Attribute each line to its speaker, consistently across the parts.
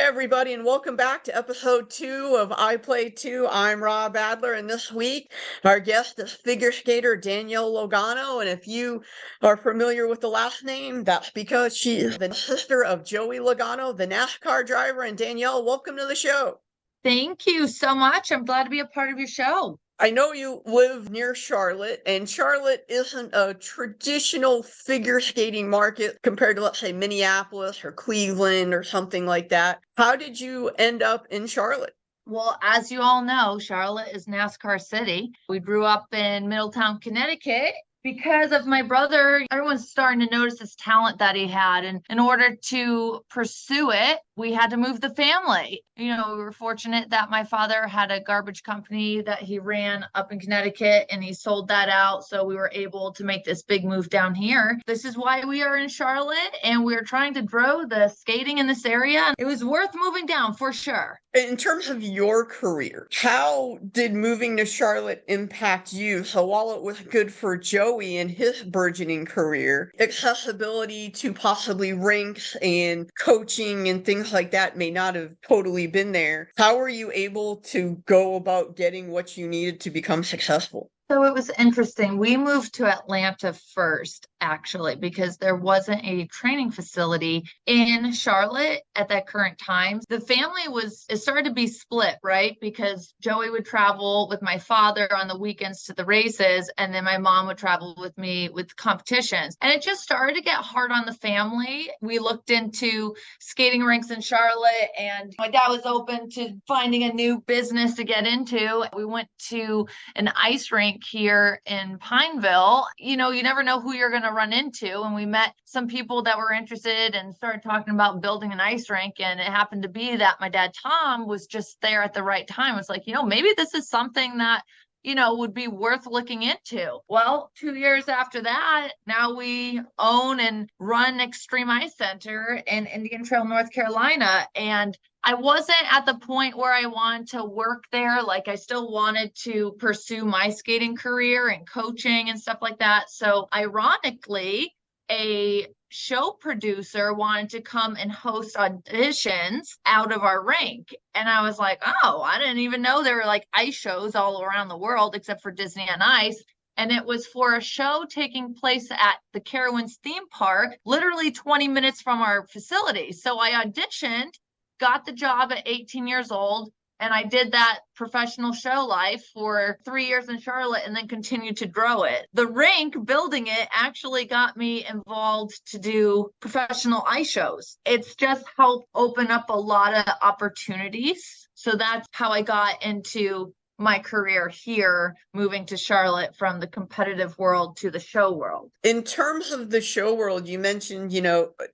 Speaker 1: everybody, and welcome back to episode 2 of I Play 2. I'm Rob Adler, and this week our guest is figure skater Danielle Logano. And if you are familiar with the last name, that's because she is the sister of Joey Logano, the NASCAR driver. And Danielle, welcome to the show.
Speaker 2: Thank you so much. I'm glad to be a part of your show.
Speaker 1: I know you live near Charlotte, and Charlotte isn't a traditional figure skating market compared to, let's say, Minneapolis or Cleveland or something like that. How did you end up in Charlotte?
Speaker 2: Well, as you all know, Charlotte is NASCAR City. We grew up in Middletown, Connecticut. Because of my brother, everyone's starting to notice this talent that he had. And in order to pursue it, we had to move the family. We were fortunate that my father had a garbage company that he ran up in Connecticut and he sold that out. So we were able to make this big move down here. This is why we are in Charlotte and we're trying to grow the skating in this area. It was worth moving down for sure.
Speaker 1: In terms of your career, how did moving to Charlotte impact you? So while it was good for Joey and his burgeoning career, accessibility to possibly rinks and coaching and things like that may not have totally been there. How were you able to go about getting what you needed to become successful?
Speaker 2: So it was interesting. We moved to Atlanta first, actually, because there wasn't a training facility in Charlotte at that current time. The family it started to be split, right? Because Joey would travel with my father on the weekends to the races, and then my mom would travel with me with competitions. And it just started to get hard on the family. We looked into skating rinks in Charlotte, and my dad was open to finding a new business to get into. We went to an ice rink here in Pineville. You never know who you're going to run into. And we met some people that were interested and started talking about building an ice rink. And it happened to be that my dad, Tom, was just there at the right time. It's like, maybe this is something that would be worth looking into. Well, 2 years after that, now we own and run Extreme Ice Center in Indian Trail, North Carolina. And I wasn't at the point where I wanted to work there. Like, I still wanted to pursue my skating career and coaching and stuff like that. So ironically, a show producer wanted to come and host auditions out of our rink. And I was like, oh, I didn't even know there were like ice shows all around the world except for Disney on Ice. And it was for a show taking place at the Carowinds theme park, literally 20 minutes from our facility. So I auditioned, got the job at 18 years old. And I did that professional show life for 3 years in Charlotte and then continued to grow it. The rink, building it, actually got me involved to do professional ice shows. It's just helped open up a lot of opportunities. So that's how I got into my career here, moving to Charlotte from the competitive world to the show world.
Speaker 1: In terms of the show world, you mentioned,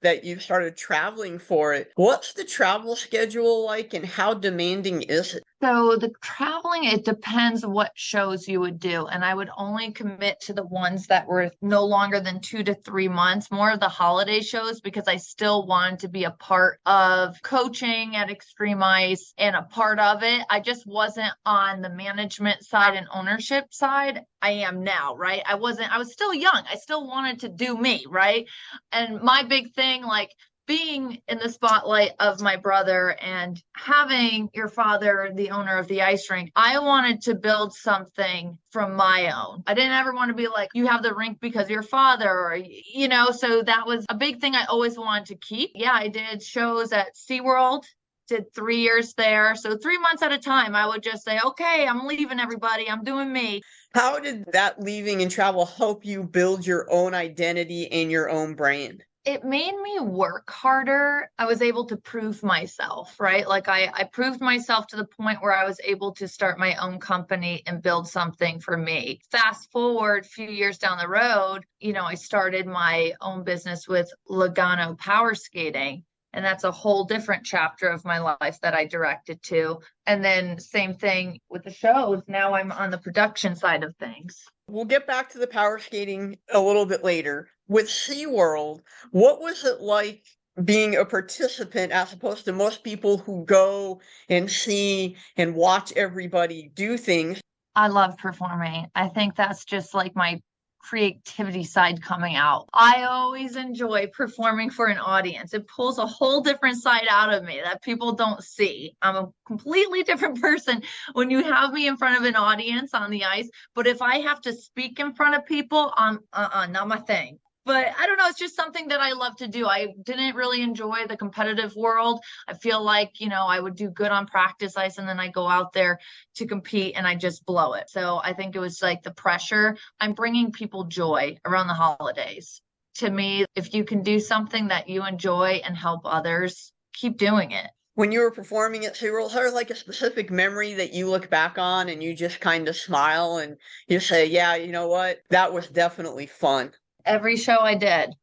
Speaker 1: that you started traveling for it. What's the travel schedule like and how demanding is it?
Speaker 2: So the traveling, it depends what shows you would do. And I would only commit to the ones that were no longer than 2 to 3 months, more of the holiday shows, because I still wanted to be a part of coaching at Extreme Ice and a part of it. I just wasn't on the management side and ownership side. I am now, right? I was still young. I still wanted to do me, right? And my big thing, like, being in the spotlight of my brother and having your father, the owner of the ice rink, I wanted to build something from my own. I didn't ever want to be like, you have the rink because your father, or, so that was a big thing I always wanted to keep. Yeah, I did shows at SeaWorld, did 3 years there. So 3 months at a time, I would just say, okay, I'm leaving everybody. I'm doing me.
Speaker 1: How did that leaving and travel help you build your own identity and your own brand?
Speaker 2: It made me work harder. I was able to prove myself, right? Like I proved myself to the point where I was able to start my own company and build something for me. Fast forward a few years down the road, I started my own business with Logano Power Skating. And that's a whole different chapter of my life that I directed to. And then same thing with the shows. Now I'm on the production side of things.
Speaker 1: We'll get back to the power skating a little bit later. With SeaWorld, what was it like being a participant as opposed to most people who go and see and watch everybody do things?
Speaker 2: I love performing. I think that's just like my creativity side coming out. I always enjoy performing for an audience. It pulls a whole different side out of me that people don't see. I'm a completely different person when you have me in front of an audience on the ice. But if I have to speak in front of people, not my thing. But I don't know, it's just something that I love to do. I didn't really enjoy the competitive world. I feel like, I would do good on practice ice and then I go out there to compete and I just blow it. So I think it was like the pressure. I'm bringing people joy around the holidays. To me, if you can do something that you enjoy and help others, keep doing it.
Speaker 1: When you were performing at SeaWorld, is there like a specific memory that you look back on and you just kind of smile and you say, yeah, you know what? That was definitely fun.
Speaker 2: Every show I did,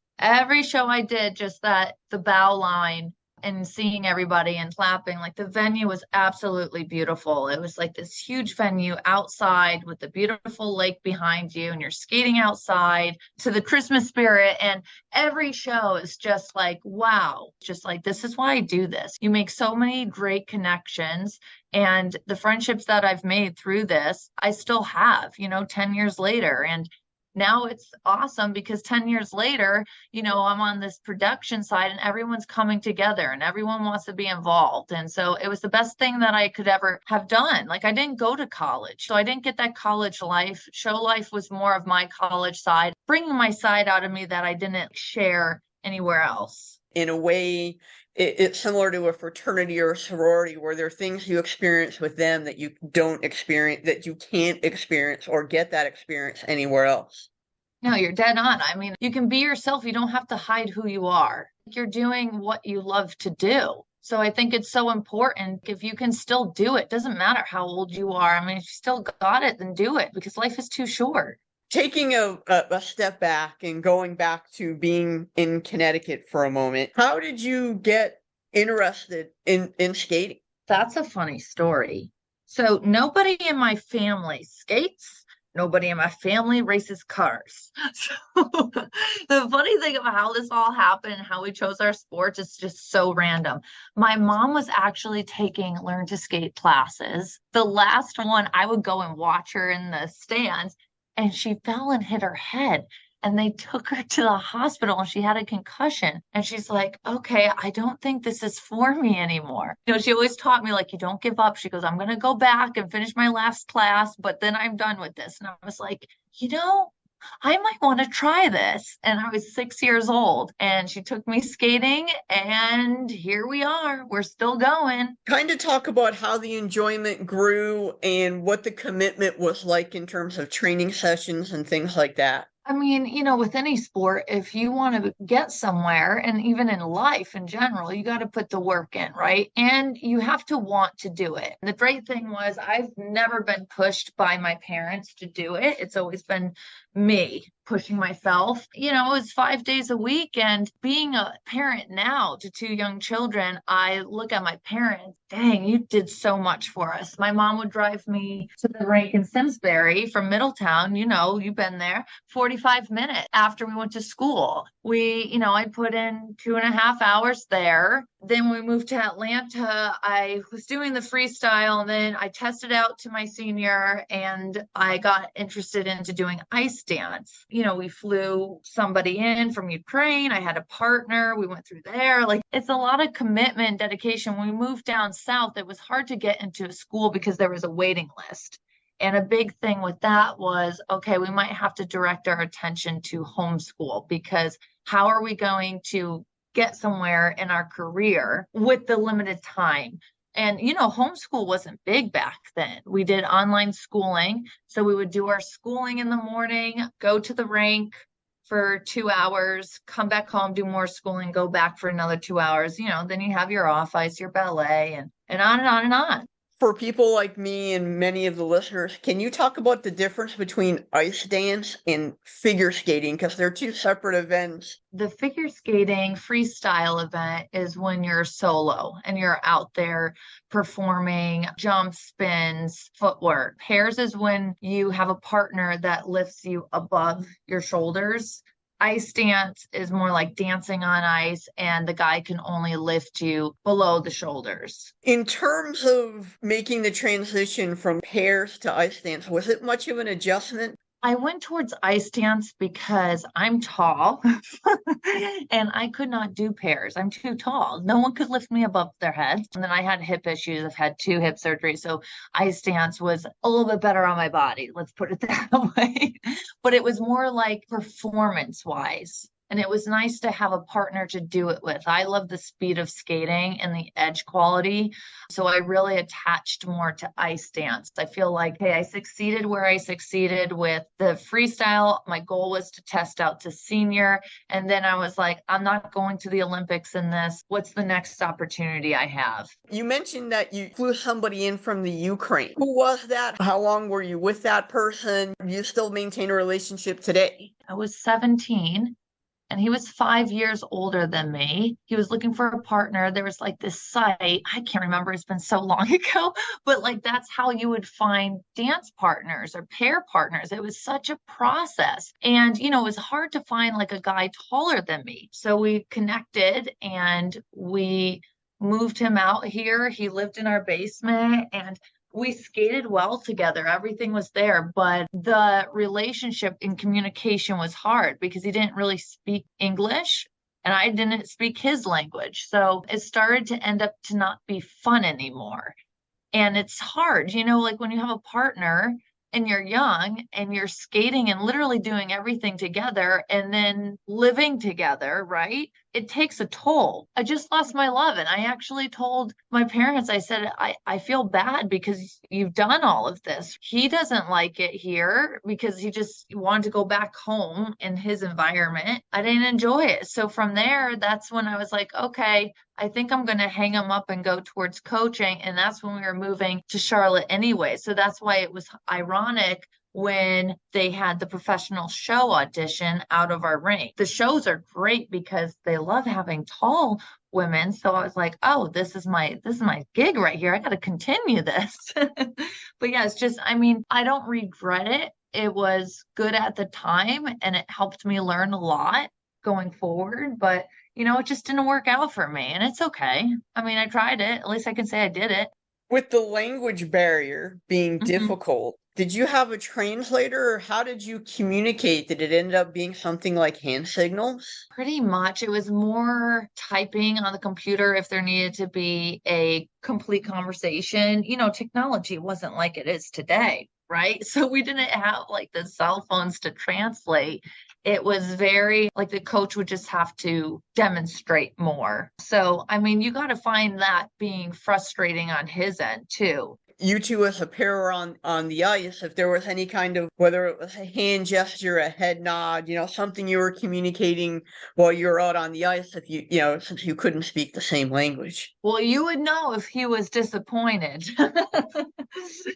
Speaker 2: just that the bow line and seeing everybody and clapping, like the venue was absolutely beautiful. It was like this huge venue outside with the beautiful lake behind you, and you're skating outside to the Christmas spirit. And every show is just like, wow, just like, this is why I do this. You make so many great connections. And the friendships that I've made through this, I still have, 10 years later. And now it's awesome because 10 years later, I'm on this production side and everyone's coming together and everyone wants to be involved. And so it was the best thing that I could ever have done. Like I didn't go to college, so I didn't get that college life. Show life was more of my college side, bringing my side out of me that I didn't share anywhere else.
Speaker 1: In a way, it's similar to a fraternity or a sorority where there are things you experience with them that you don't experience, that you can't experience or get that experience anywhere else.
Speaker 2: No, you're dead on. I mean, you can be yourself. You don't have to hide who you are. You're doing what you love to do. So I think it's so important if you can still do it. Doesn't matter how old you are. I mean, if you still got it, then do it because life is too short.
Speaker 1: Taking a step back and going back to being in Connecticut for a moment, how did you get interested in skating?
Speaker 2: That's a funny story. So nobody in my family skates. Nobody in my family races cars. So the funny thing about how this all happened, how we chose our sports, is just so random. My mom was actually taking learn to skate classes. The last one, I would go and watch her in the stands, and she fell and hit her head. And they took her to the hospital and she had a concussion. And she's like, okay, I don't think this is for me anymore. She always taught me, like, you don't give up. She goes, I'm going to go back and finish my last class, but then I'm done with this. And I was like, I might want to try this. And I was 6 years old and she took me skating and here we are. We're still going.
Speaker 1: Kind of talk about how the enjoyment grew and what the commitment was like in terms of training sessions and things like that.
Speaker 2: I mean, with any sport, if you want to get somewhere, and even in life in general, you got to put the work in, right? And you have to want to do it. And the great thing was, I've never been pushed by my parents to do it. It's always been me pushing myself. It was 5 days a week. And being a parent now to two young children, I look at my parents, dang, you did so much for us. My mom would drive me to the rink in Simsbury from Middletown. You've been there, 45 minutes after we went to school. I put in 2.5 hours there. Then we moved to Atlanta. I was doing the freestyle and then I tested out to my senior and I got interested into doing ice dance. We flew somebody in from Ukraine. I had a partner. We went through there. Like, it's a lot of commitment, dedication. When we moved down south, it was hard to get into a school because there was a waiting list. And a big thing with that was, okay, we might have to direct our attention to homeschool because how are we going to get somewhere in our career with the limited time? And, homeschool wasn't big back then. We did online schooling. So we would do our schooling in the morning, go to the rink for 2 hours, come back home, do more schooling, go back for another 2 hours. Then you have your off ice, your ballet, and on and on and on.
Speaker 1: For people like me and many of the listeners, can you talk about the difference between ice dance and figure skating? Because they're two separate events.
Speaker 2: The figure skating freestyle event is when you're solo and you're out there performing jumps, spins, footwork. Pairs is when you have a partner that lifts you above your shoulders. Ice dance is more like dancing on ice, and the guy can only lift you below the shoulders.
Speaker 1: In terms of making the transition from pairs to ice dance, was it much of an adjustment?
Speaker 2: I went towards ice dance because I'm tall and I could not do pairs. I'm too tall. No one could lift me above their heads. And then I had hip issues. I've had two hip surgeries. So ice dance was a little bit better on my body. Let's put it that way. But it was more like performance wise. And it was nice to have a partner to do it with. I love the speed of skating and the edge quality. So I really attached more to ice dance. I feel like, hey, I succeeded where I succeeded with the freestyle. My goal was to test out to senior. And then I was like, I'm not going to the Olympics in this. What's the next opportunity I have?
Speaker 1: You mentioned that you flew somebody in from the Ukraine. Who was that? How long were you with that person? Do you still maintain a relationship today?
Speaker 2: I was 17 and he was 5 years older than me. He was looking for a partner. There was like this site, I can't remember, it's been so long ago, but like that's how you would find dance partners or pair partners. It was such a process. And, it was hard to find like a guy taller than me. So we connected and we moved him out here. He lived in our basement and we skated well together. Everything was there, but the relationship and communication was hard because he didn't really speak English and I didn't speak his language. So it started to end up to not be fun anymore. And it's hard, like when you have a partner and you're young and you're skating and literally doing everything together and then living together, right? It takes a toll. I just lost my love. And I actually told my parents, I said, I feel bad because you've done all of this. He doesn't like it here because he just wanted to go back home in his environment. I didn't enjoy it. So from there, that's when I was like, okay, I think I'm going to hang him up and go towards coaching. And that's when we were moving to Charlotte anyway. So that's why it was ironic when they had the professional show audition out of our ring. The shows are great because they love having tall women. So I was like, oh, this is my gig right here. I got to continue this. But yeah, it's just, I don't regret it. It was good at the time and it helped me learn a lot going forward. But it just didn't work out for me, and it's okay. I tried it. At least I can say I did it.
Speaker 1: With the language barrier being
Speaker 2: Mhm.
Speaker 1: difficult, did you have a translator or how did you communicate? Did it end up being something like hand signals?
Speaker 2: Pretty much. It was more typing on the computer if there needed to be a complete conversation. Technology wasn't like it is today, right? So we didn't have like the cell phones to translate. It was very like the coach would just have to demonstrate more. So, you got to find that being frustrating on his end too.
Speaker 1: You two as a pair were on the ice, if there was any kind of, whether it was a hand gesture, a head nod, something you were communicating while you were out on the ice, if since you couldn't speak the same language.
Speaker 2: Well, you would know if he was disappointed.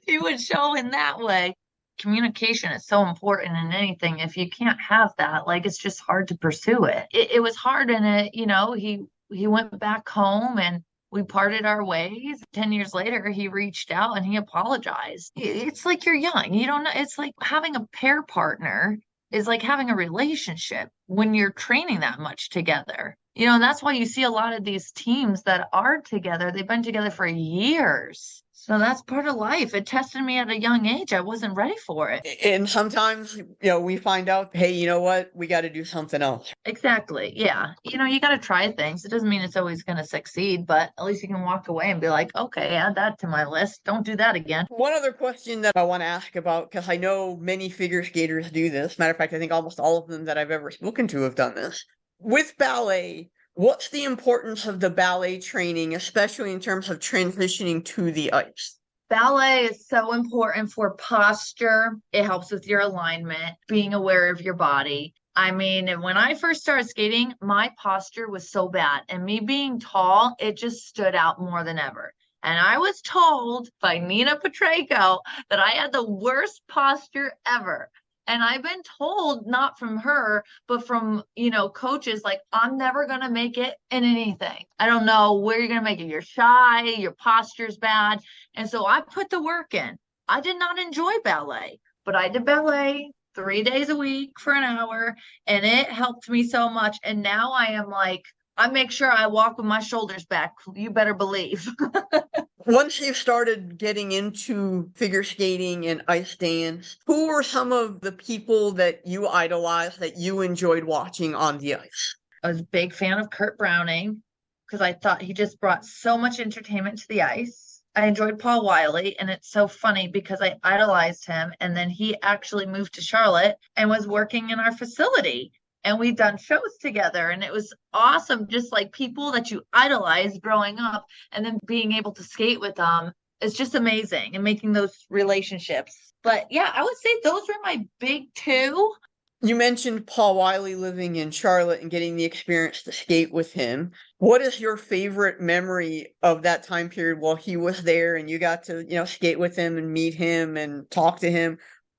Speaker 2: He would show in that way. Communication is so important in anything. If you can't have that, like it's just hard to pursue it. It was hard and he went back home and we parted our ways. 10 years later, he reached out and he apologized. It's like you're young. You don't know. It's like having a pair partner is like having a relationship when you're training that much together. And that's why you see a lot of these teams that are together, they've been together for years. So that's part of life. It tested me at a young age. I wasn't ready for it.
Speaker 1: And sometimes, we find out, hey, you know what? We got to do something else.
Speaker 2: Exactly. Yeah. You got to try things. It doesn't mean it's always going to succeed, but at least you can walk away and be like, okay, add that to my list. Don't do that again.
Speaker 1: One other question that I want to ask about, because I know many figure skaters do this. Matter of fact, I think almost all of them that I've ever spoken to have done this. With ballet, what's the importance of the ballet training, especially in terms of transitioning to the ice?
Speaker 2: Ballet is so important for posture. It helps with your alignment, being aware of your body. When I first started skating, my posture was so bad. And me being tall, it just stood out more than ever. And I was told by Nina Petrayko that I had the worst posture ever. And I've been told, not from her, but from, coaches, like, I'm never going to make it in anything. I don't know where you're going to make it. You're shy, your posture's bad. And so I put the work in. I did not enjoy ballet, but I did ballet 3 days a week for an hour, and it helped me so much. And now I am like, I make sure I walk with my shoulders back. You better believe.
Speaker 1: Once you started getting into figure skating and ice dance, who were some of the people that you idolized that you enjoyed watching on the ice?
Speaker 2: I was a big fan of Kurt Browning because I thought he just brought so much entertainment to the ice. I enjoyed Paul Wiley, and it's so funny because I idolized him, and then he actually moved to Charlotte and was working in our facility. And we've done shows together, and it was awesome. Just like people that you idolized growing up, and then being able to skate with them is just amazing and making those relationships. But yeah, I would say those were my big two.
Speaker 1: You mentioned Paul Wiley living in Charlotte and getting the experience to skate with him. What is your favorite memory of that time period while he was there and you got to, skate with him and meet him and talk to him?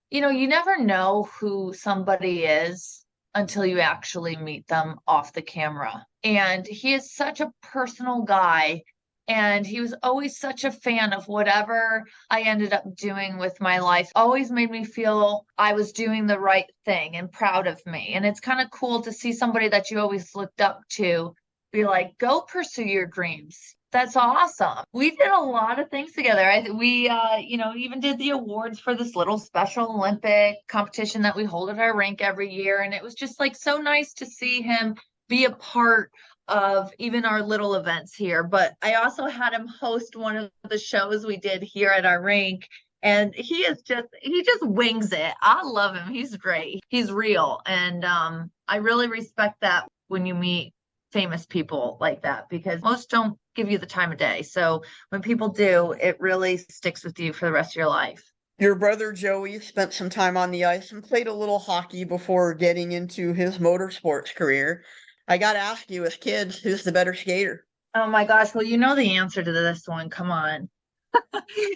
Speaker 2: You never know who somebody is until you actually meet them off the camera. And he is such a personal guy. And he was always such a fan of whatever I ended up doing with my life. Always made me feel I was doing the right thing and proud of me. And it's kind of cool to see somebody that you always looked up to be like, go pursue your dreams. That's awesome. We did a lot of things together. We even did the awards for this little Special Olympic competition that we hold at our rink every year. And it was just like so nice to see him be a part of even our little events here. But I also had him host one of the shows we did here at our rink. And he just wings it. I love him. He's great. He's real. And I really respect that when you meet famous people like that, because most don't give you the time of day. So when people do, it really sticks with you for the rest of your life.
Speaker 1: Your brother Joey spent some time on the ice and played a little hockey before getting into his motorsports career. I got to ask you, as kids, who's the better skater?
Speaker 2: Oh my gosh. Well, you know the answer to this one. Come on.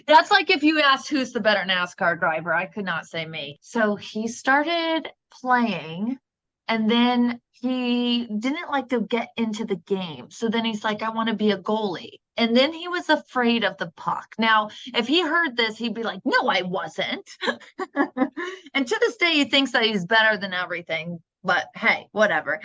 Speaker 2: That's like if you asked who's the better NASCAR driver, I could not say me. So he started playing and then he didn't like to get into the game. So then he's like, I want to be a goalie. And then he was afraid of the puck. Now, if he heard this, he'd be like, no, I wasn't. And to this day, he thinks that he's better than everything. But hey, whatever.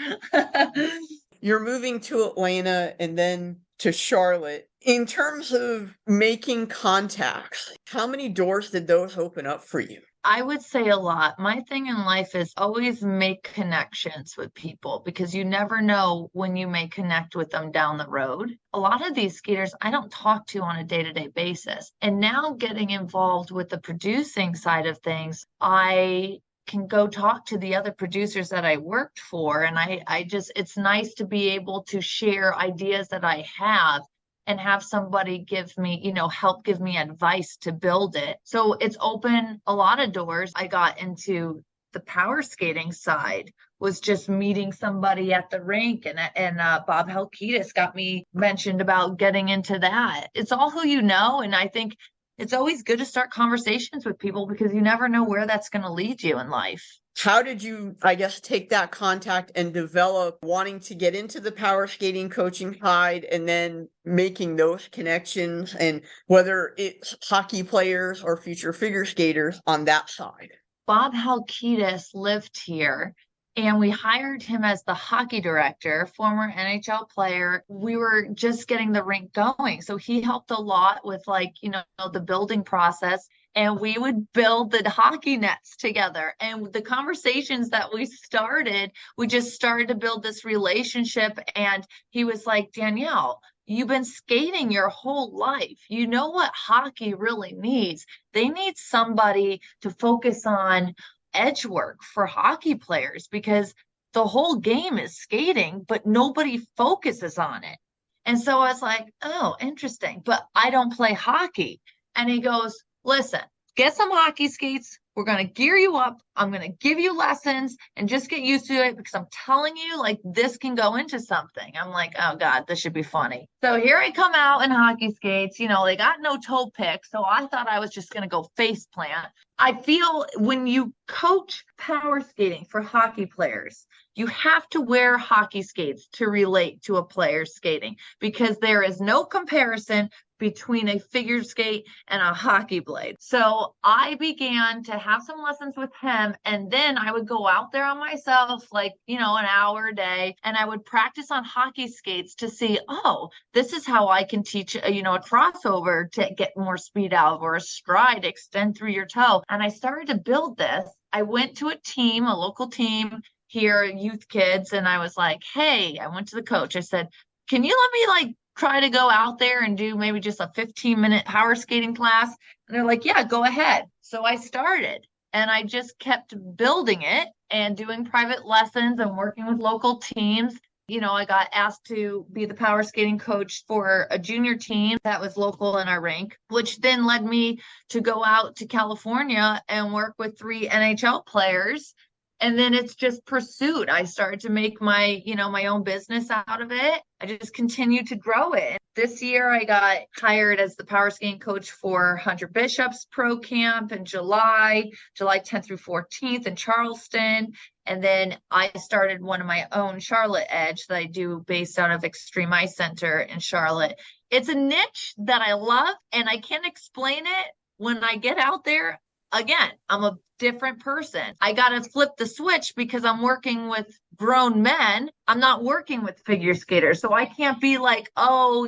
Speaker 1: You're moving to Atlanta and then to Charlotte. In terms of making contacts, how many doors did those open up for you?
Speaker 2: I would say a lot. My thing in life is always make connections with people because you never know when you may connect with them down the road. A lot of these skaters I don't talk to on a day-to-day basis. And now getting involved with the producing side of things, I can go talk to the other producers that I worked for. And it's nice to be able to share ideas that I have and have somebody give me, help give me advice to build it. So it's opened a lot of doors. I got into the power skating side, was just meeting somebody at the rink, and Bob Halkitis got me mentioned about getting into that. It's all who you know, and I think it's always good to start conversations with people because you never know where that's going to lead you in life.
Speaker 1: How did you, take that contact and develop wanting to get into the power skating coaching side and then making those connections, and whether it's hockey players or future figure skaters on that side?
Speaker 2: Bob Halkitis lived here and we hired him as the hockey director, former NHL player. We were just getting the rink going. So he helped a lot with the building process. And we would build the hockey nets together. And the conversations that we started, we just started to build this relationship. And he was like, Danielle, you've been skating your whole life. You know what hockey really needs? They need somebody to focus on edge work for hockey players because the whole game is skating, but nobody focuses on it. And so I was like, oh, interesting, but I don't play hockey. And he goes, listen, get some hockey skates. We're going to gear you up. I'm going to give you lessons and just get used to it because I'm telling you, this can go into something. I'm like, oh God, this should be funny. So here I come out in hockey skates. They got no toe pick. So I thought I was just going to go face plant. I feel when you coach power skating for hockey players, you have to wear hockey skates to relate to a player skating because there is no comparison between a figure skate and a hockey blade. So I began to have some lessons with him, and then I would go out there on myself, like, an hour a day, and I would practice on hockey skates to see, oh, this is how I can teach, a crossover to get more speed out, or a stride, extend through your toe. And I started to build this. I went to a local team here, youth kids, and I was like, hey, I went to the coach. I said, can you let me try to go out there and do maybe just a 15-minute power skating class? And they're like, yeah, go ahead. So I started, and I just kept building it and doing private lessons and working with local teams. I got asked to be the power skating coach for a junior team that was local in our rink, which then led me to go out to California and work with 3 NHL players. And then it's just pursuit. I started to make my own business out of it. I just continued to grow it. This year I got hired as the power skating coach for Hunter Bishop's pro camp in July 10th through 14th in Charleston. And then I started one of my own Charlotte Edge that I do based out of Extreme Ice Center in Charlotte. It's a niche that I love, and I can't explain it. When I get out there, again, I'm a different person. I got to flip the switch because I'm working with grown men. I'm not working with figure skaters. So I can't be like, oh,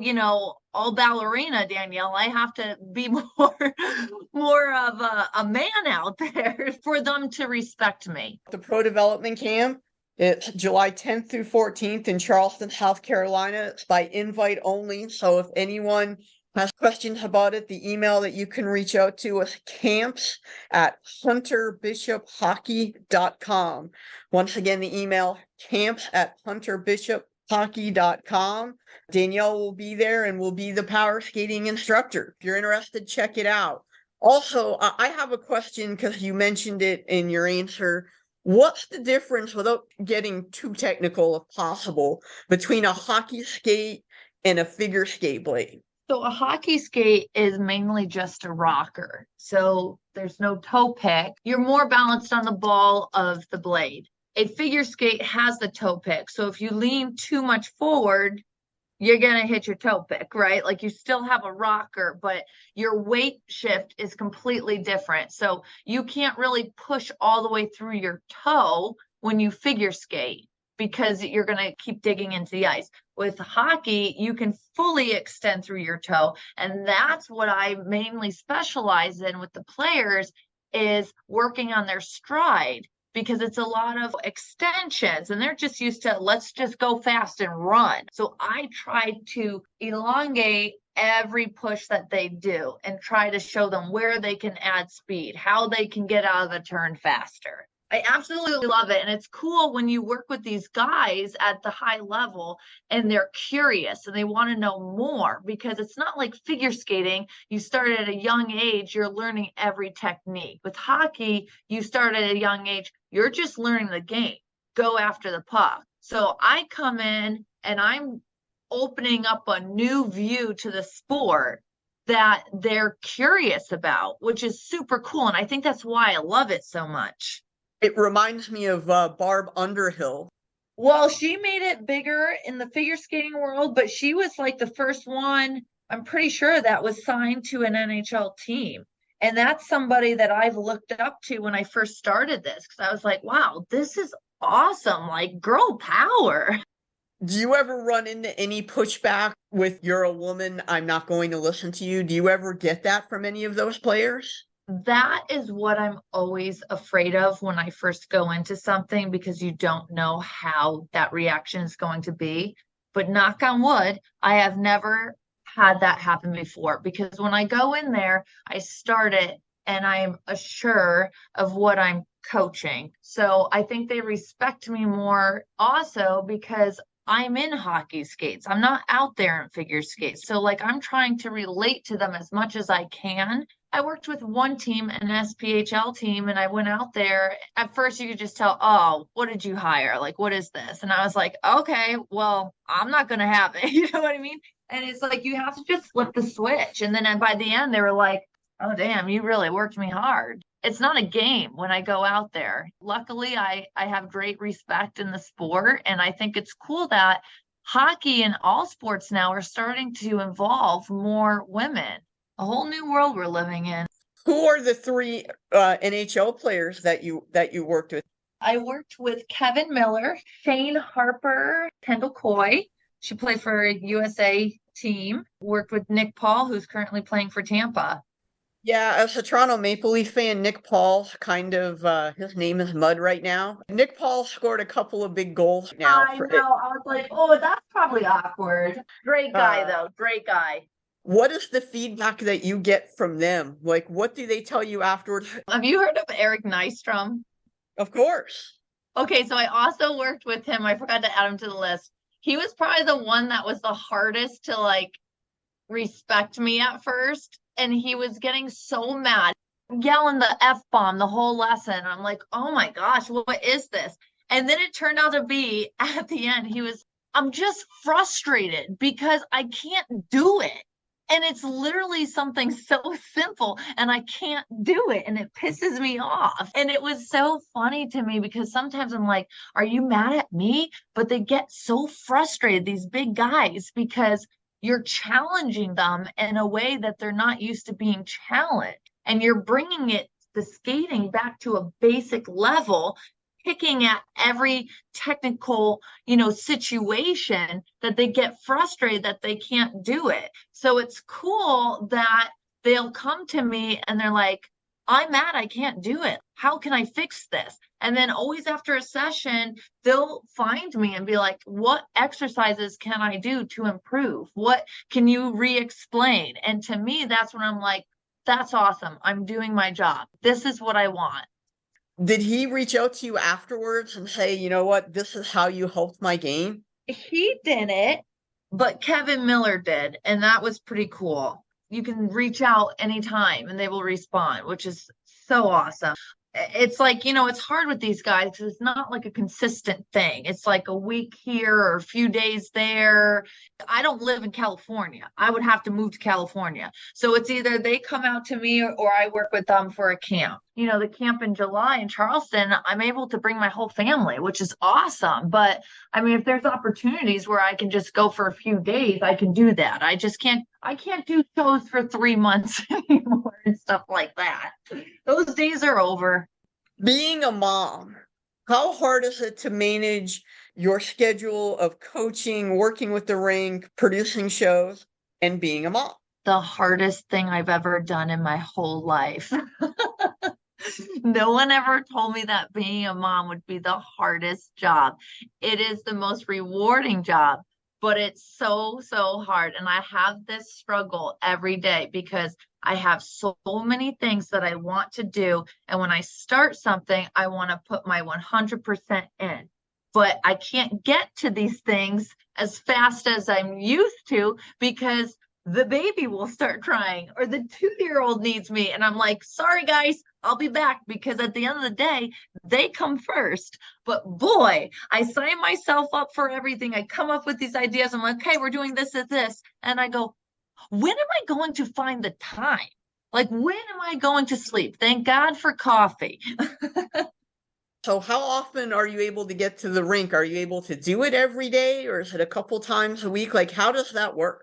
Speaker 2: all ballerina, Danielle. I have to be more of a man out there for them to respect me.
Speaker 1: The Pro Development Camp, it's July 10th through 14th in Charleston, South Carolina. It's by invite only. So if anyone has questions about it, the email that you can reach out to is camps@hunterbishophockey.com. Once again, the email camps@hunterbishophockey.com. Danielle will be there and will be the power skating instructor. If you're interested, check it out. Also, I have a question because you mentioned it in your answer. What's the difference, without getting too technical if possible, between a hockey skate and a figure skate blade?
Speaker 2: So a hockey skate is mainly just a rocker. So there's no toe pick. You're more balanced on the ball of the blade. A figure skate has the toe pick. So if you lean too much forward, you're going to hit your toe pick, right? Like, you still have a rocker, but your weight shift is completely different. So you can't really push all the way through your toe when you figure skate, because you're going to keep digging into the ice. With hockey, you can fully extend through your toe. And that's what I mainly specialize in with the players, is working on their stride, because it's a lot of extensions and they're just used to, let's just go fast and run. So I try to elongate every push that they do and try to show them where they can add speed, how they can get out of the turn faster. I absolutely love it. And it's cool when you work with these guys at the high level and they're curious and they want to know more, because it's not like figure skating. You start at a young age, you're learning every technique. With hockey, you start at a young age, you're just learning the game. Go after the puck. So I come in and I'm opening up a new view to the sport that they're curious about, which is super cool. And I think that's why I love it so much.
Speaker 1: It reminds me of Barb Underhill.
Speaker 2: Well, she made it bigger in the figure skating world, but she was like the first one, I'm pretty sure, that was signed to an NHL team. And that's somebody that I've looked up to when I first started this, because I was like, wow, this is awesome. Like, girl power.
Speaker 1: Do you ever run into any pushback with, you're a woman, I'm not going to listen to you? Do you ever get that from any of those players?
Speaker 2: That is what I'm always afraid of when I first go into something, because you don't know how that reaction is going to be. But knock on wood, I have never had that happen before, because when I go in there, I start it and I'm assured of what I'm coaching. So I think they respect me more also because I'm in hockey skates. I'm not out there in figure skates. So like, I'm trying to relate to them as much as I can. I worked with one team, an SPHL team, and I went out there. At first, you could just tell, oh, what did you hire? Like, what is this? And I was like, okay, well, I'm not going to have it. You know what I mean? And it's like, you have to just flip the switch. And then by the end, they were like, oh, damn, you really worked me hard. It's not a game when I go out there. Luckily, I have great respect in the sport. And I think it's cool that hockey and all sports now are starting to involve more women. A whole new world we're living in.
Speaker 1: Who are the three NHL players that you worked with?
Speaker 2: I worked with Kevin Miller, Shane Harper, Kendall Coy. She played for a USA team. Worked with Nick Paul, who's currently playing for Tampa.
Speaker 1: Yeah, as a Toronto Maple Leaf fan, Nick Paul kind of his name is mud right now. Nick Paul scored a couple of big goals now
Speaker 2: I
Speaker 1: for
Speaker 2: know. I was like, oh, that's probably awkward. Great guy,
Speaker 1: uh
Speaker 2: though. Great guy.
Speaker 1: what is the feedback that you get from them? Like what do they tell you afterwards?
Speaker 2: Have you heard of Eric Nystrom?
Speaker 1: Of course.
Speaker 2: Okay, so I also worked with him. I forgot to add him to the list. He was probably the one that was the hardest to like respect me at first. And he was getting so mad, yelling the F bomb the whole lesson. I'm like, oh my gosh, what is this? And then it turned out to be at the end, I'm just frustrated because I can't do it. And it's literally something so simple and I can't do it. And it pisses me off. And it was so funny to me because sometimes I'm like, are you mad at me? But they get so frustrated, these big guys, because you're challenging them in a way that they're not used to being challenged. And you're bringing the skating back to a basic level, picking at every technical, situation that they get frustrated that they can't do it. So it's cool that they'll come to me and they're like, I'm mad, I can't do it. How can I fix this? And then always after a session, they'll find me and be like, what exercises can I do to improve? What can you re-explain? And to me, that's when I'm like, that's awesome. I'm doing my job. This is what I want.
Speaker 1: Did he reach out to you afterwards and say, you know what, this is how you helped my game?
Speaker 2: He did it, but Kevin Miller did, and that was pretty cool. You can reach out anytime and they will respond, which is so awesome. It's like, it's hard with these guys because it's not like a consistent thing. It's like a week here or a few days there. I don't live in California. I would have to move to California. So it's either they come out to me or I work with them for a camp. The camp in July in Charleston, I'm able to bring my whole family, which is awesome. But I mean, if there's opportunities where I can just go for a few days, I can do that. I can't do shows for 3 months anymore and stuff like that. Those days are over.
Speaker 1: Being a mom, how hard is it to manage your schedule of coaching, working with the rink, producing shows, and being a mom?
Speaker 2: The hardest thing I've ever done in my whole life. No one ever told me that being a mom would be the hardest job. It is the most rewarding job, but it's so, so hard. And I have this struggle every day because I have so many things that I want to do. And when I start something, I want to put my 100% in. But I can't get to these things as fast as I'm used to because the baby will start crying or the 2-year-old needs me. And I'm like, sorry, guys, I'll be back because at the end of the day, they come first. But boy, I sign myself up for everything. I come up with these ideas. I'm like, okay, we're doing this and this. And I go, when am I going to find the time? Like, when am I going to sleep? Thank God for coffee.
Speaker 1: So how often are you able to get to the rink? Are you able to do it every day or is it a couple times a week? Like, how does that work?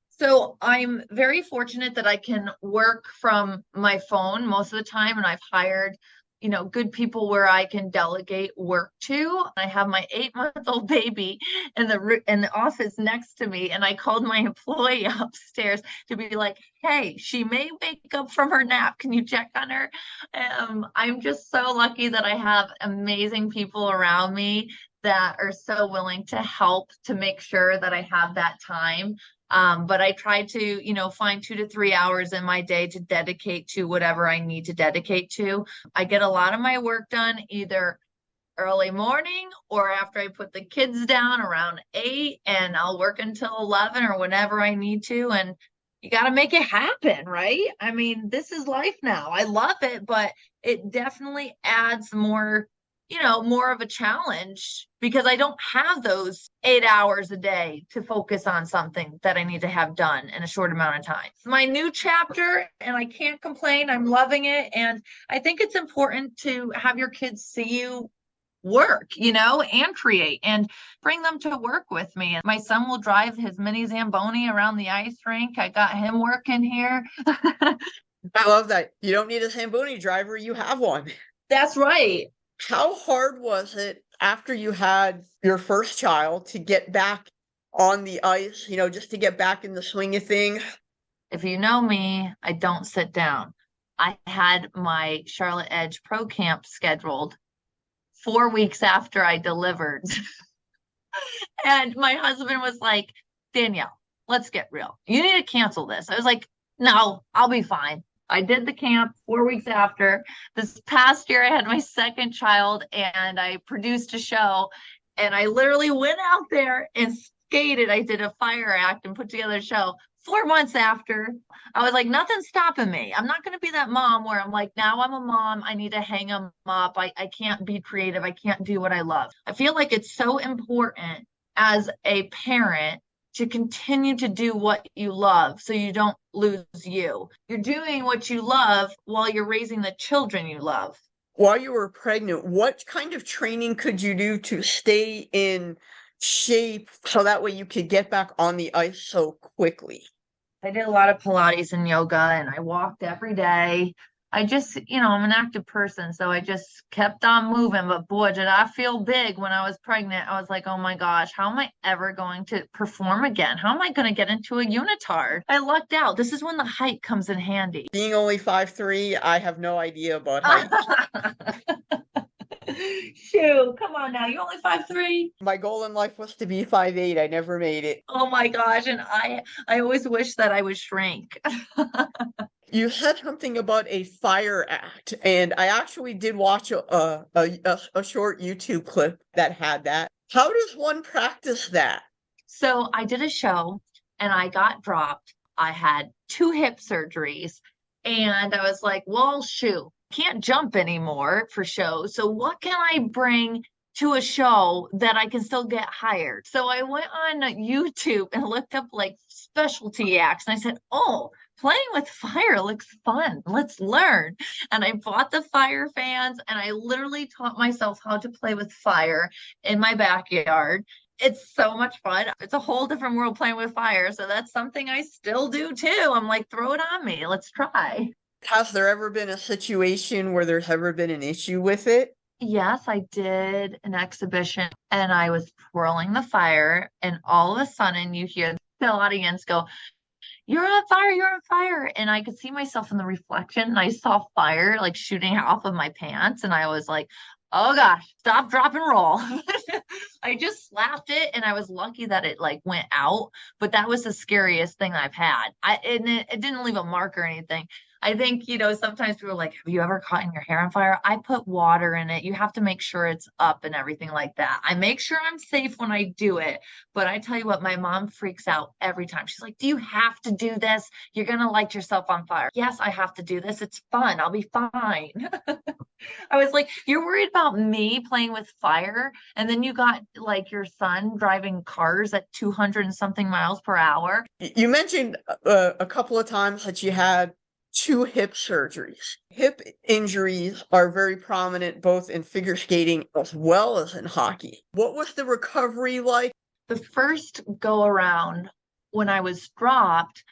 Speaker 2: So I'm very fortunate that I can work from my phone most of the time, and I've hired, good people where I can delegate work to. I have my 8-month-old baby in the office next to me, and I called my employee upstairs to be like, "Hey, she may wake up from her nap. Can you check on her?" I'm just so lucky that I have amazing people around me that are so willing to help to make sure that I have that time. But I try to, find 2 to 3 hours in my day to dedicate to whatever I need to dedicate to. I get a lot of my work done either early morning or after I put the kids down around 8 and I'll work until 11 or whenever I need to. And you got to make it happen, right? I mean, this is life now. I love it, but it definitely adds more, more of a challenge because I don't have those 8 hours a day to focus on something that I need to have done in a short amount of time. It's my new chapter and I can't complain. I'm loving it. And I think it's important to have your kids see you work, and create and bring them to work with me. And my son will drive his mini Zamboni around the ice rink. I got him working here.
Speaker 1: I love that. You don't need a Zamboni driver, you have one.
Speaker 2: That's right.
Speaker 1: How hard was it after you had your first child to get back on the ice, just to get back in the swing of things?
Speaker 2: If you know me, I don't sit down. I had my Charlotte Edge Pro Camp scheduled 4 weeks after I delivered. And my husband was like, Danielle, let's get real. You need to cancel this. I was like, no, I'll be fine. I did the camp 4 weeks after. This past year, I had my second child and I produced a show. And I literally went out there and skated. I did a fire act and put together a show 4 months after. I was like, nothing's stopping me. I'm not going to be that mom where I'm like, now I'm a mom. I need to hang them up. I can't be creative. I can't do what I love. I feel like it's so important as a parent to continue to do what you love so you don't lose you. You're doing what you love while you're raising the children you love.
Speaker 1: While you were pregnant, what kind of training could you do to stay in shape so that way you could get back on the ice so quickly?
Speaker 2: I did a lot of Pilates and yoga and I walked every day. I just, I'm an active person, so I just kept on moving. But boy, did I feel big when I was pregnant. I was like, oh my gosh, how am I ever going to perform again? How am I going to get into a unitard? I lucked out. This is when the height comes in handy.
Speaker 1: Being only 5'3", I have no idea about height.
Speaker 2: Shoo, come on now. You're only 5'3".
Speaker 1: My goal in life was to be 5'8". I never made it.
Speaker 2: Oh my gosh. And I always wish that I would shrink.
Speaker 1: You said something about a fire act, and I actually did watch a short YouTube clip that had that. How does one practice that?
Speaker 2: So I did a show and I got dropped. I had 2 hip surgeries and I was like, well, shoot, can't jump anymore for shows. So what can I bring to a show that I can still get hired? So I went on YouTube and looked up like specialty acts and I said, oh, playing with fire looks fun. Let's learn. And I bought the fire fans and I literally taught myself how to play with fire in my backyard. It's so much fun. It's a whole different world playing with fire. So that's something I still do too. I'm like, throw it on me. Let's try.
Speaker 1: Has there ever been a situation where there's ever been an issue with it?
Speaker 2: Yes, I did an exhibition and I was twirling the fire, and all of a sudden you hear the audience go, you're on fire, you're on fire. And I could see myself in the reflection and I saw fire like shooting off of my pants. And I was like, oh gosh, stop, drop, and roll. I just slapped it and I was lucky that it like went out. But that was the scariest thing I've had. It didn't leave a mark or anything. I think, sometimes people are like, have you ever caught your hair on fire? I put water in it. You have to make sure it's up and everything like that. I make sure I'm safe when I do it. But I tell you what, my mom freaks out every time. She's like, do you have to do this? You're going to light yourself on fire. Yes, I have to do this. It's fun. I'll be fine. I was like, you're worried about me playing with fire, and then you got like your son driving cars at 200 and something miles per hour.
Speaker 1: You mentioned a couple of times that you had 2 hip surgeries. Hip injuries are very prominent both in figure skating as well as in hockey. What was the recovery like?
Speaker 2: The first go around when I was dropped,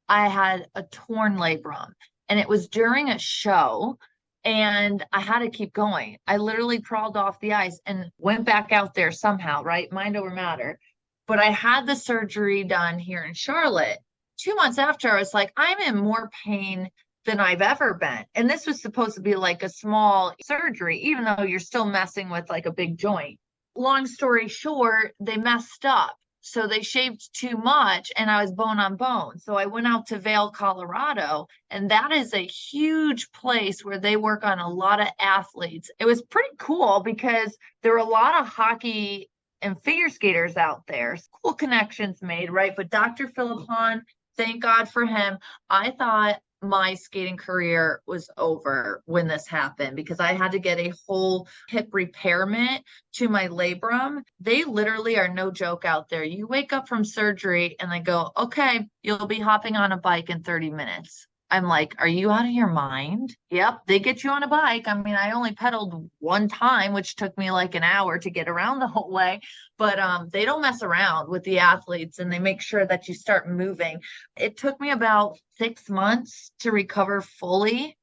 Speaker 2: I had a torn labrum, and it was during a show. And I had to keep going. I literally crawled off the ice and went back out there somehow, right? Mind over matter. But I had the surgery done here in Charlotte. 2 months after, I was like, I'm in more pain than I've ever been. And this was supposed to be like a small surgery, even though you're still messing with like a big joint. Long story short, they messed up. So they shaved too much and I was bone on bone. So I went out to Vail, Colorado, and that is a huge place where they work on a lot of athletes. It was pretty cool because there were a lot of hockey and figure skaters out there. Cool connections made, right? But Dr. Philip Hahn, thank God for him. I thought my skating career was over when this happened because I had to get a whole hip repairment to my labrum. They literally are no joke out there. You wake up from surgery and they go, okay, you'll be hopping on a bike in 30 minutes. I'm like, are you out of your mind? Yep, they get you on a bike. I mean, I only pedaled one time, which took me like an hour to get around the whole way. But they don't mess around with the athletes and they make sure that you start moving. It took me about 6 months to recover fully.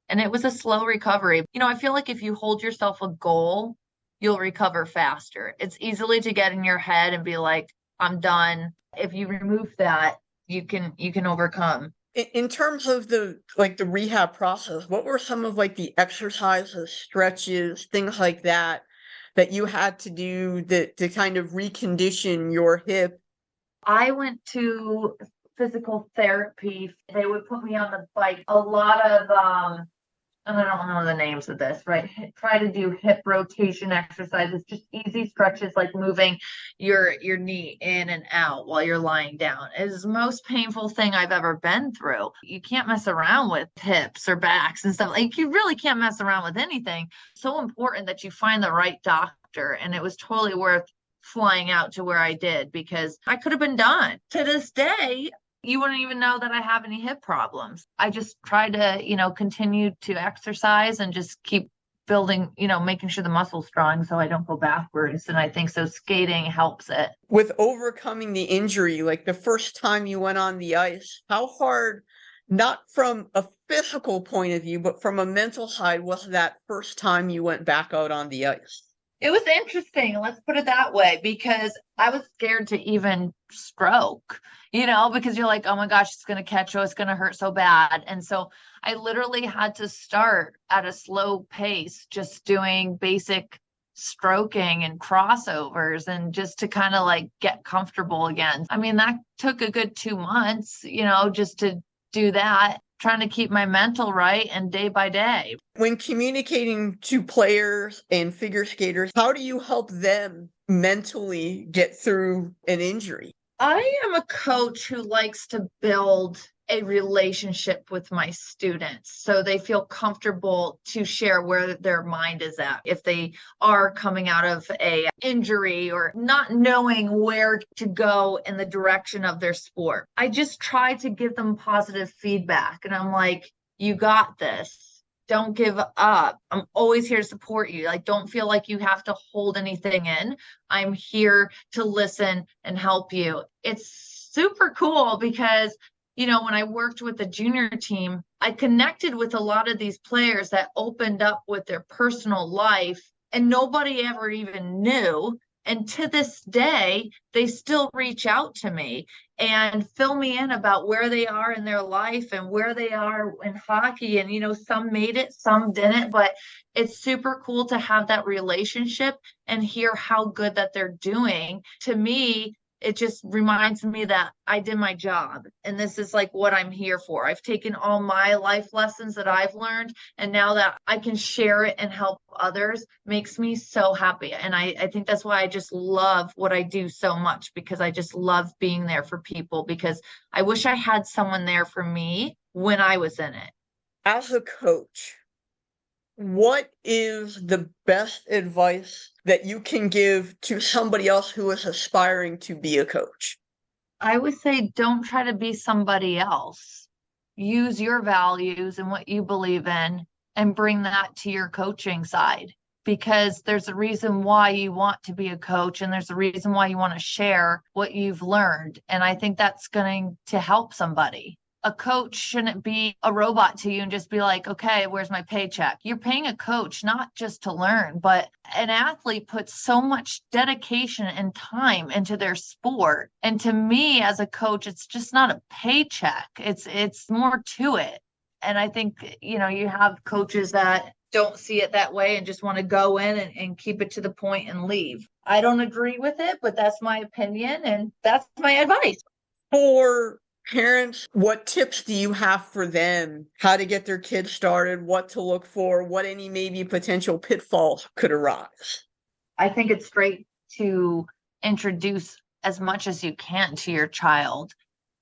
Speaker 2: And it was a slow recovery. I feel like if you hold yourself a goal, you'll recover faster. It's easily to get in your head and be like, I'm done. If you remove that, you can overcome.
Speaker 1: In terms of the rehab process, what were some of like the exercises, stretches, things like that you had to do that to kind of recondition your hip?
Speaker 2: I went to physical therapy. They would put me on the bike. A lot of and I don't know the names of this, right? Try to do hip rotation exercises, just easy stretches like moving your knee in and out while you're lying down. It is the most painful thing I've ever been through. You can't mess around with hips or backs and stuff. Like you really can't mess around with anything. So important that you find the right doctor. And it was totally worth flying out to where I did because I could have been done. To this day, you wouldn't even know that I have any hip problems. I just try to, continue to exercise and just keep building, making sure the muscle's strong so I don't go backwards. And I think so skating helps it.
Speaker 1: With overcoming the injury, like the first time you went on the ice, how hard, not from a physical point of view, but from a mental side, was that first time you went back out on the ice?
Speaker 2: It was interesting, let's put it that way, because I was scared to even stroke, because you're like, oh my gosh, it's going to catch you, it's going to hurt so bad. And so I literally had to start at a slow pace, just doing basic stroking and crossovers and just to kind of like get comfortable again. I mean, that took a good 2 months, just to do that, trying to keep my mental right and day by day.
Speaker 1: When communicating to players and figure skaters, how do you help them mentally get through an injury?
Speaker 2: I am a coach who likes to build a relationship with my students so they feel comfortable to share where their mind is at. If they are coming out of a injury or not knowing where to go in the direction of their sport, I just try to give them positive feedback. And I'm like, you got this. Don't give up. I'm always here to support you. Like, don't feel like you have to hold anything in. I'm here to listen and help you. It's super cool because when I worked with the junior team, I connected with a lot of these players that opened up with their personal life and nobody ever even knew. And to this day, they still reach out to me and fill me in about where they are in their life and where they are in hockey. And, some made it, some didn't, but it's super cool to have that relationship and hear how good that they're doing. To me, it just reminds me that I did my job and this is like what I'm here for. I've taken all my life lessons that I've learned and now that I can share it and help others makes me so happy. And I think that's why I just love what I do so much because I just love being there for people because I wish I had someone there for me when I was in it.
Speaker 1: As a coach, what is the best advice that you can give to somebody else who is aspiring to be a coach?
Speaker 2: I would say don't try to be somebody else. Use your values and what you believe in and bring that to your coaching side because there's a reason why you want to be a coach and there's a reason why you want to share what you've learned. And I think that's going to help somebody. A coach shouldn't be a robot to you and just be like, okay, where's my paycheck? You're paying a coach not just to learn, but an athlete puts so much dedication and time into their sport. And to me as a coach, it's just not a paycheck. It's more to it. And I think, you have coaches that don't see it that way and just want to go in and keep it to the point and leave. I don't agree with it, but that's my opinion and that's my advice.
Speaker 1: For parents, what tips do you have for them? How to get their kids started, what to look for, what any maybe potential pitfalls could arise?
Speaker 2: I think it's great to introduce as much as you can to your child.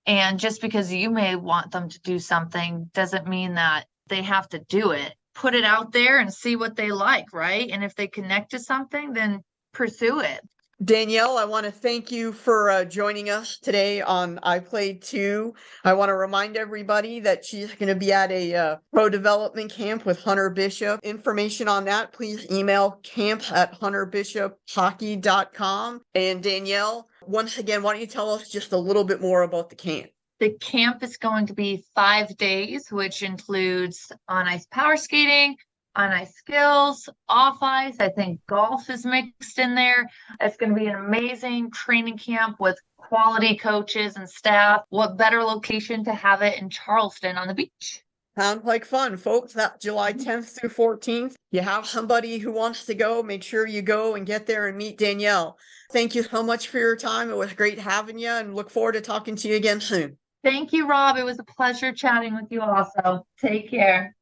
Speaker 2: And just because you may want them to do something doesn't mean that they have to do it. Put it out there and see what they like, right? And if they connect to something, then pursue it.
Speaker 1: Danielle, I want to thank you for joining us today on I Played Too. I want to remind everybody that she's going to be at a pro development camp with Hunter Bishop. Information on that, please email camp@hunterbishophockey.com. And Danielle, once again, why don't you tell us just a little bit more about the camp?
Speaker 2: The camp is going to be 5 days, which includes on ice power skating, on ice skills, off ice. I think golf is mixed in there. It's going to be an amazing training camp with quality coaches and staff. What better location to have it in Charleston on the beach?
Speaker 1: Sounds like fun, folks. That July 10th through 14th. You have somebody who wants to go, make sure you go and get there and meet Danielle. Thank you so much for your time. It was great having you and look forward to talking to you again soon.
Speaker 2: Thank you, Rob. It was a pleasure chatting with you also. Take care.